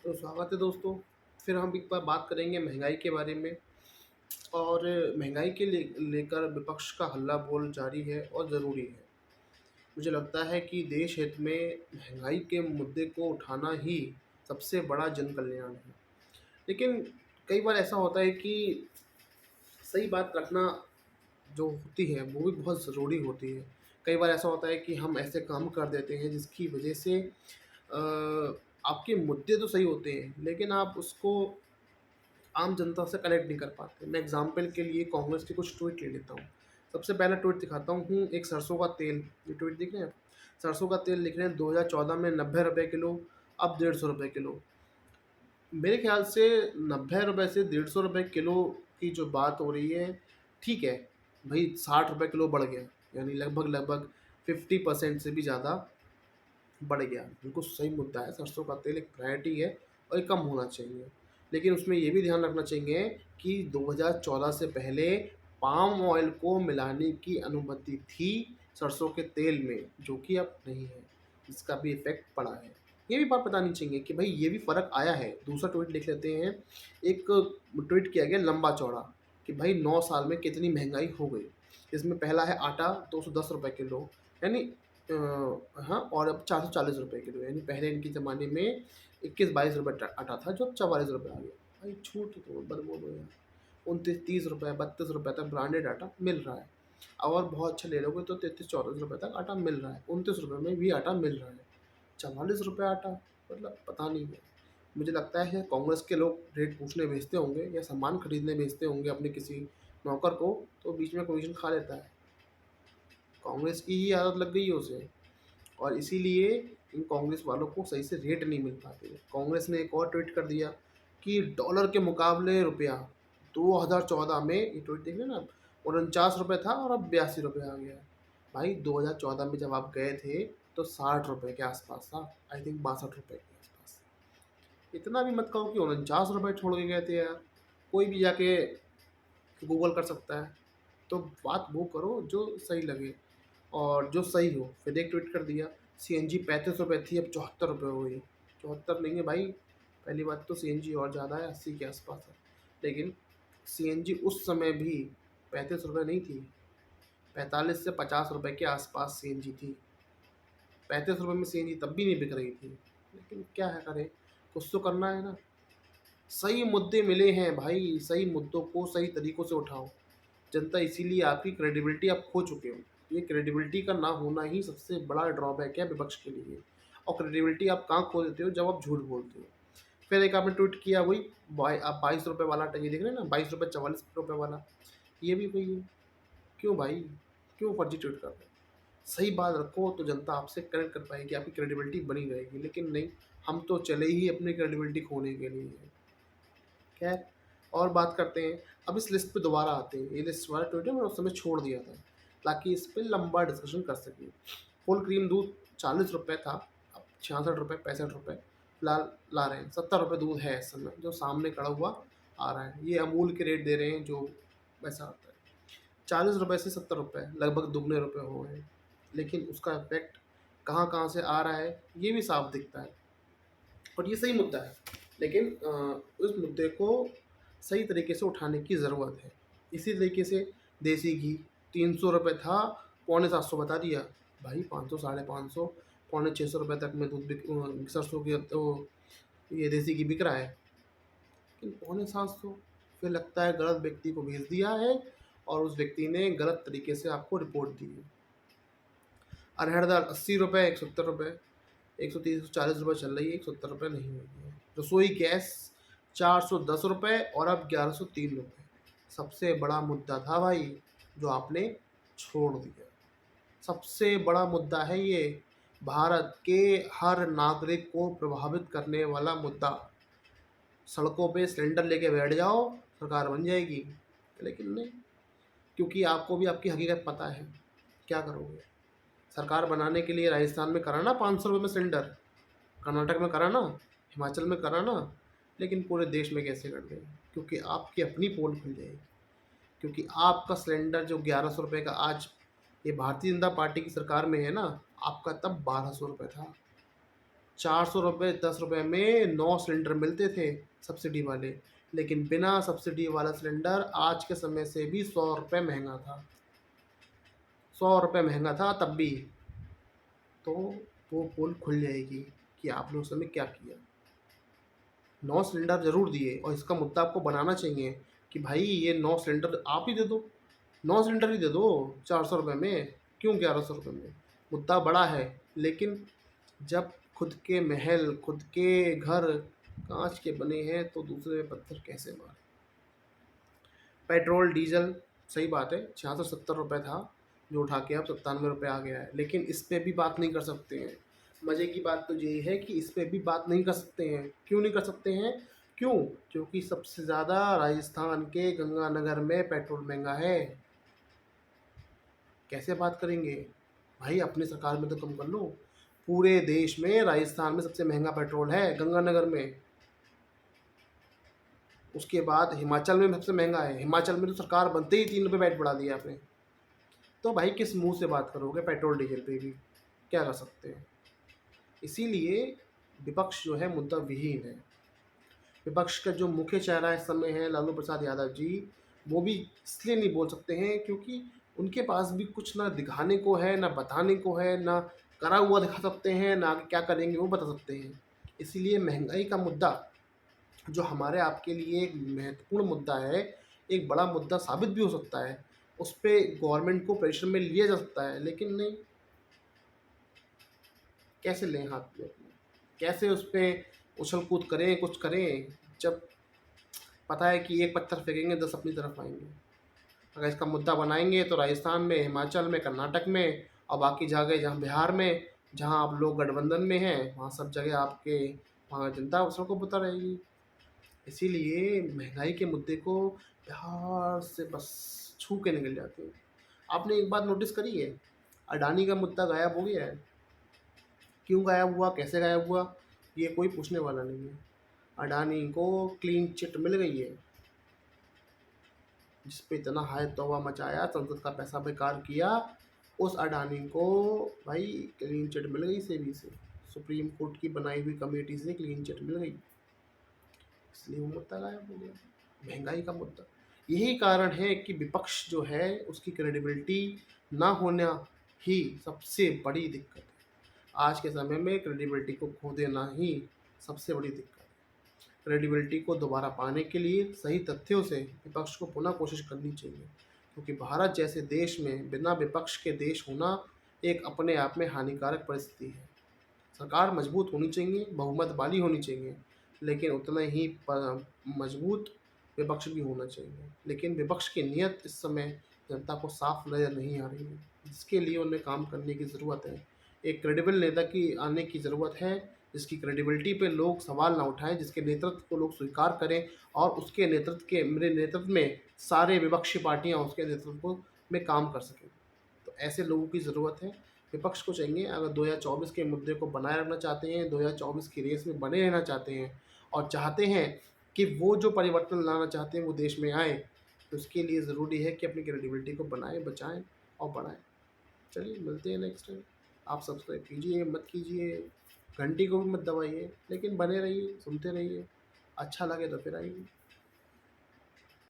तो स्वागत है दोस्तों। फिर हम एक बार बात करेंगे महंगाई के बारे में। और महंगाई के लेकर विपक्ष का हल्ला बोल जारी है और ज़रूरी है। मुझे लगता है कि देश हित में महंगाई के मुद्दे को उठाना ही सबसे बड़ा जन कल्याण है। लेकिन कई बार ऐसा होता है कि सही बात रखना जो होती है वो भी बहुत ज़रूरी होती है। कई बार ऐसा होता है कि हम ऐसे काम कर देते हैं जिसकी वजह से आपके मुद्दे तो सही होते हैं, लेकिन आप उसको आम जनता से कनेक्ट नहीं कर पाते। मैं एग्ज़ाम्पल के लिए कांग्रेस के कुछ ट्वीट ले लेता हूँ। सबसे पहला ट्वीट दिखाता हूँ, एक सरसों का तेल, ये ट्वीट देख रहे हैं आप? सरसों का तेल लिख रहे हैं 2014 में ₹90 किलो, अब ₹150 किलो। मेरे ख़्याल से ₹90 से ₹150 किलो की जो बात हो रही है, ठीक है, भई ₹60 किलो बढ़ गया, यानी लगभग-लगभग 50% से भी ज़्यादा बढ़ गया। बिल्कुल सही मुद्दा है, सरसों का तेल एक प्रायोरिटी है और ये कम होना चाहिए। लेकिन उसमें ये भी ध्यान रखना चाहिए कि 2014 से पहले पाम ऑयल को मिलाने की अनुमति थी सरसों के तेल में, जो कि अब नहीं है। इसका भी इफ़ेक्ट पड़ा है। ये भी बात बतानी चाहिए कि भई ये भी फ़र्क आया है। दूसरा ट्वीट लिख लेते हैं। एक ट्वीट किया गया लंबा-चौड़ा कि भाई 9 साल में कितनी महँगाई हो गई। इसमें पहला है आटा ₹210 किलो, यानी हाँ, और अब ₹440 किलो, यानी पहले इनके ज़माने में 21-22 रुपए आटा था, जो अब ₹44 आ गया। भाई छूट तो मत बोलो यार। 29-30 रुपए, ₹32 तक ब्रांडेड आटा मिल रहा है। और बहुत अच्छा ले लोगे तो 33-34 रुपए तक आटा मिल रहा है। 29 रुपए में भी आटा मिल रहा है। ₹44 आटा, मतलब पता नहीं है। मुझे लगता है कांग्रेस के लोग रेट पूछने भेजते होंगे या सामान खरीदने भेजते होंगे अपने किसी नौकर को, तो बीच में कमीशन खा लेता है। कांग्रेस की ही आदत लग गई है उसे। और इसीलिए इन कांग्रेस वालों को सही से रेट नहीं मिल पाते। कांग्रेस ने एक और ट्वीट कर दिया कि डॉलर के मुकाबले रुपया 2014 में, ये ट्वीट देख रहे हैं ना आप, ₹49 था और अब ₹82 आ गया है। भाई 2014 में जब आप गए थे तो ₹60 के आसपास था, आई थिंक ₹62 के आसपास। इतना भी मत कहो कि ₹49 छोड़ के गए थे यार। कोई भी जाके गूगल कर सकता है। तो बात वो करो जो सही लगे और जो सही हो। फिर एक ट्वीट कर दिया, सीएनजी ₹35 थी, अब ₹74 हो गई। 74 नहीं है भाई, पहली बात तो सीएनजी और ज़्यादा है, 80 के आसपास है। लेकिन सीएनजी उस समय भी ₹35 नहीं थी, 45 से ₹50 के आसपास सीएनजी थी। ₹35 में सीएनजी तब भी नहीं बिक रही थी। लेकिन क्या है करें, कुछ तो करना है ना। सही मुद्दे मिले हैं भाई, सही मुद्दों को सही तरीकों से उठाओ। जनता इसीलिए आपकी क्रेडिबिलिटी आप खो चुके हो। ये क्रेडिबिलिटी का ना होना ही सबसे बड़ा ड्रॉबैक है विपक्ष के लिए। और क्रेडिबिलिटी आप कहाँ खो देते हो, जब आप झूठ बोलते हो। फिर एक आपने ट्वीट किया वही आप ₹22 वाला ये देख रहे हैं ना, ₹22 वाला, ये भी वही है। क्यों भाई, क्यों फर्जी ट्वीट कर रहे हो? सही बात रखो तो जनता आपसे कनेक्ट कर पाएगी, आपकी क्रेडिबिलिटी बनी रहेगी। लेकिन नहीं, हम तो चले ही अपनी क्रेडिबिलिटी खोने के लिए हैं। खैर, और बात करते हैं। अब इस लिस्ट पे दोबारा आते हैं। ये लिस्ट वाला ट्वीट है, मैंने उस समय छोड़ दिया था ताकि इस पे लंबा डिस्कशन कर सकें। फुल क्रीम दूध ₹40 था, अब ₹66 ₹65 फिलहाल ला रहे हैं। ₹70 दूध है इस समय जो सामने खड़ा हुआ आ रहा है। ये अमूल के रेट दे रहे हैं जो वैसा आता है। ₹40 से ₹70 लगभग दुगने रुपए हो गए हैं। लेकिन उसका इफ़ेक्ट कहाँ-कहाँ से आ रहा है ये भी साफ दिखता है। और ये सही मुद्दा है। लेकिन उस मुद्दे को सही तरीके से उठाने की ज़रूरत है। इसी तरीके से देसी घी ₹300 था, पौने 700 बता दिया। भाई 500 साढ़े 500 पौने ₹600 तक में दूध सरसों की तो ये देसी घी बिक रहा है। लेकिन पौने 700, फिर लगता है गलत व्यक्ति को भेज दिया है और उस व्यक्ति ने गलत तरीके से आपको रिपोर्ट दी है। अरहर दाल ₹80 ₹170 130 ₹140 चल रही है, ₹170 नहीं हुई है। रसोई गैस ₹410 और अब ₹1103। सबसे बड़ा मुद्दा था भाई जो आपने छोड़ दिया। सबसे बड़ा मुद्दा है ये, भारत के हर नागरिक को प्रभावित करने वाला मुद्दा। सड़कों पे सिलेंडर लेके बैठ जाओ, सरकार बन जाएगी। लेकिन नहीं, क्योंकि आपको भी आपकी हकीकत पता है। क्या करोगे? सरकार बनाने के लिए राजस्थान में करा ना ₹500 में सिलेंडर, कर्नाटक में करा ना, हिमाचल में करा ना, लेकिन पूरे देश में कैसे कर दें? क्योंकि आपकी अपनी पोल खुल जाएगी। क्योंकि आपका सिलेंडर जो ₹1100 का आज ये भारतीय जनता पार्टी की सरकार में है ना, आपका तब ₹1200 था। ₹400 ₹10 में 9 सिलेंडर मिलते थे सब्सिडी वाले, लेकिन बिना सब्सिडी वाला सिलेंडर आज के समय से भी ₹100 महँगा था। ₹100 महँगा था तब भी। तो वो पोल खुल जाएगी कि आपने उस समय क्या किया। 9 सिलेंडर ज़रूर दिए और इसका मुद्दा आपको बनाना चाहिए कि भाई ये 9 सिलेंडर आप ही दे दो, 9 सिलेंडर ही दे दो ₹400 में, क्यों ₹1100 में? मुद्दा बड़ा है, लेकिन जब खुद के महल, खुद के घर काँच के बने हैं तो दूसरे पे पत्थर कैसे मारें? पेट्रोल, डीज़ल सही बात है, 66-70 था, जो उठा के अब ₹97 आ गया है, लेकिन इस पे भी बात नहीं कर सकते हैं। मज़े की बात तो यही है कि इस पे भी बात नहीं कर सकते हैं। क्यों नहीं कर सकते हैं? क्यों? क्योंकि सबसे ज़्यादा राजस्थान के गंगानगर में पेट्रोल महँगा है। कैसे बात करेंगे? भाई अपनी सरकार में तो कम कर लो। पूरे देश में राजस्थान में सबसे महँगा पेट्रोल है गंगानगर में। उसके बाद हिमाचल में सबसे महँगा है। हिमाचल में तो सरकार बनते ही ₹3 वैट बढ़ा दिया आपने। तो भाई किस मुँह से बात करोगे पेट्रोल डीजल पे भी? क्या कर सकते हैं? इसीलिए विपक्ष जो है मुद्दा विहीन है। विपक्ष का जो मुख्य चेहरा इस समय है लालू प्रसाद यादव जी, वो भी इसलिए नहीं बोल सकते हैं क्योंकि उनके पास भी कुछ ना दिखाने को है, ना बताने को है, ना करा हुआ दिखा सकते हैं, ना आगे क्या करेंगे वो बता सकते हैं। इसीलिए महँगाई का मुद्दा जो हमारे आपके लिए एक महत्वपूर्ण मुद्दा है, एक बड़ा मुद्दा साबित भी हो सकता है। उस पे गवर्नमेंट को प्रेशर में लिया जा सकता है, लेकिन नहीं, कैसे लें हाथ में अपने? कैसे उस पे उछल-कूद करें, कुछ करें, जब पता है कि एक पत्थर फेंकेंगे 10 अपनी तरफ आएँगे। अगर इसका मुद्दा बनाएँगे तो राजस्थान में, हिमाचल में, कर्नाटक में और बाकी जगह जहाँ बिहार में, जहाँ आप लोग गठबंधन में हैं, वहाँ सब जगह आपके वहाँ जनता सबको पता रहेगी। इसीलिए महँगाई के मुद्दे को बिहार से बस छू के निकल जाते हैं। आपने एक बात नोटिस करी है? अडानी का मुद्दा गायब हो गया है। क्यों गायब हुआ, कैसे गायब हुआ, ये कोई पूछने वाला नहीं है। अडानी को क्लीन चिट मिल गई है, जिस पे इतना हाय तौबा मचाया, संसद का पैसा बेकार किया, उस अडानी को भाई क्लीन चिट मिल गई सेबी से, सुप्रीम कोर्ट की बनाई हुई कमेटी से क्लीन चिट मिल गई, इसलिए वो मुद्दा गायब हो गया, महंगाई का मुद्दा। यही कारण है कि विपक्ष जो है उसकी क्रेडिबिलिटी ना होना ही सबसे बड़ी दिक्कत है। आज के समय में क्रेडिबिलिटी को खो देना ही सबसे बड़ी दिक्कत है। क्रेडिबिलिटी को दोबारा पाने के लिए सही तथ्यों से विपक्ष को पुनः कोशिश करनी चाहिए, क्योंकि भारत जैसे देश में बिना विपक्ष के देश होना एक अपने आप में हानिकारक परिस्थिति है। सरकार मजबूत होनी चाहिए, बहुमत वाली होनी चाहिए, लेकिन उतना ही मजबूत विपक्ष भी होना चाहिए। लेकिन विपक्ष की नीयत इस समय जनता को साफ नज़र नहीं आ रही है, जिसके लिए उन्हें काम करने की ज़रूरत है। एक क्रेडिबल नेता की आने की ज़रूरत है, जिसकी क्रेडिबिलिटी पे लोग सवाल ना उठाएं, जिसके नेतृत्व को लोग स्वीकार करें और उसके नेतृत्व के मेरे नेतृत्व में सारे विपक्षी पार्टियां उसके नेतृत्व में काम कर सकें। तो ऐसे लोगों की ज़रूरत है। विपक्ष को चाहिए, अगर 2024 के मुद्दे को बनाए रखना चाहते हैं, 2024 की रेस में बने रहना चाहते हैं और चाहते हैं कि वो जो परिवर्तन लाना चाहते हैं वो देश में आए, तो उसके लिए ज़रूरी है कि अपनी क्रेडिबिलिटी को बनाएं, बचाएं और बढ़ाएं। चलिए मिलते हैं नेक्स्ट टाइम। आप सब्सक्राइब कीजिए, मत कीजिए, घंटी को भी मत दबाइए, लेकिन बने रहिए, सुनते रहिए। अच्छा लगे तो फिर आइए।